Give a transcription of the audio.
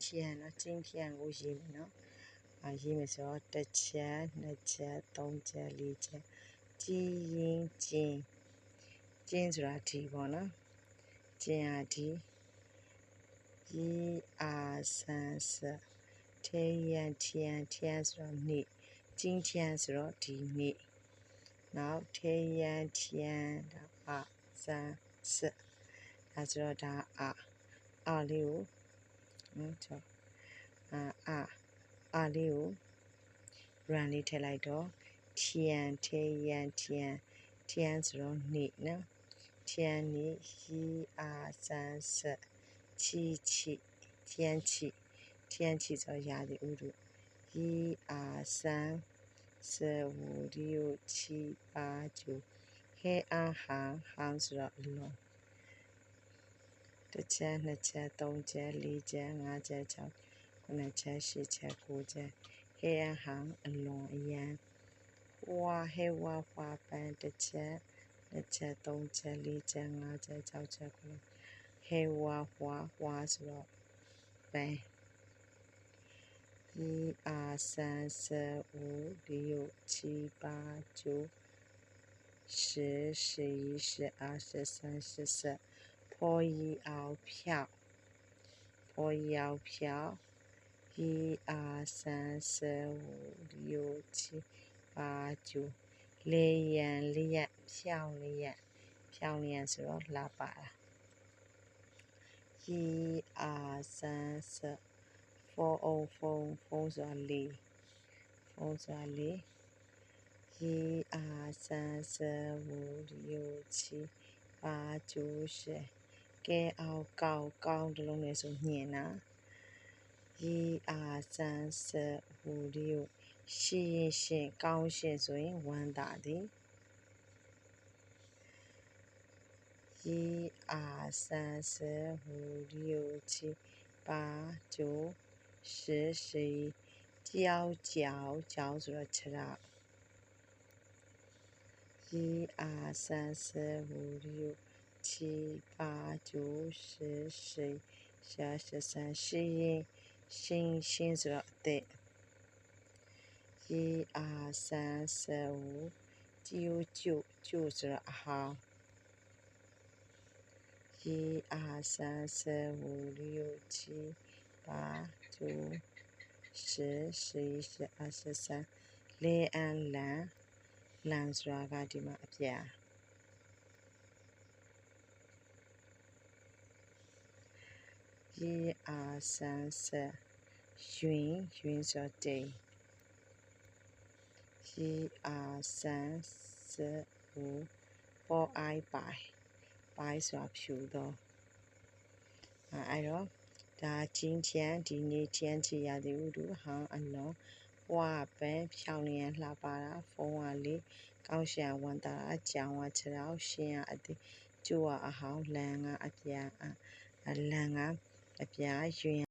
天呢，今天我ရေးမယ်နော်ရေးမယ်ဆိုတော့တစ်ချက်နှစ်ချက်သုံးချက်လေးချက်ကြီးရင်ကျင်းဆိုတာဒီပေါ့နော်ကျင်းဟာဒီ1 2 3 4ထဲရန်ထရန်ဆိုတော့နေ့ကျင်းထရန်ဆိုတော့ဒီနေ့နောက်ထဲရန်ထရန်ဒါဆန်စဒါဆိုတော့ဒါအာလေးကိုချောအာလေးကို run လေးထည့်လိုက်တော့ထရန်ထဲရန်ထရန်ဆိုတော့နေ့နော်ထရန်နေ့1 2 3 4ချီထရန်ချီဆိုတော့ရာသီဥတု1 2 3 4 5 6 7 8 9 ဟဲအားဟန်ဆိုတော့အလွန်တစ်ချက်နှစ်ချက်သုံးချက်လေးချက်ငါးချက်6 9ချက်10ချက်9ချက်ဟဲအားဟန်အလွန်အရန်ဝါဟဲဝါဖွာပန်တစ်ချက်နှစ်ချက်သုံးချက်လေးချက်ငါးချက်6ချက်9ဟဲဝါဝါဆိုတော့ပန်1 2 3 4 5 6 7 8 9 10 11 12 13 14 15 16ဖော်ရီအောင်ဖြောက်1 2 3 4 5 6 7 လေရန်လျက်ဖြောင်းလျက်ဆိုတော့လာပါလား1 2 3 4ဖုန်းဆိုတာလေ1 2 3 4 5 6 10ကဲအောင်ကောင်းတစ်လုံးနဲ့ဆိုညင်တာ1 2 3 4ရှင်ကောင်းရှင်ဆိုရင်ဝမ်းသာသည်1 2 3 4 5 6 10ကြောက်ဆိုတော့ခြေထောက်1 2 3 4 5 6 10 ရှင်ဆိုတော့အသက်1 2 3 4ကျိုဆိုတော့အဟောင်း1 2 3 4 5 6 10 လေအန်လန်ဆိုတာကဒီမှာအပြာ1 2 3 4ရွင်ဆိုတော့တိမ်1 2 3 4ပေါ်အိုင်ပိုင်ဆိုတာဖြူတော့အဲ့တော့ဒါချင်းချန်ဒီနေ့ချန်ချီရသည်ဥဒုဟောင်းအလုံးဝါပန်ဖြောင်းလျံလှပါတာဖုံးဝါလေးကောင်းရှာဝန်တာကြောင်ဝခြေတော်ရှင်ရအသည်ကျိုးဝအဟောင်းလန်ကအပြာရွင်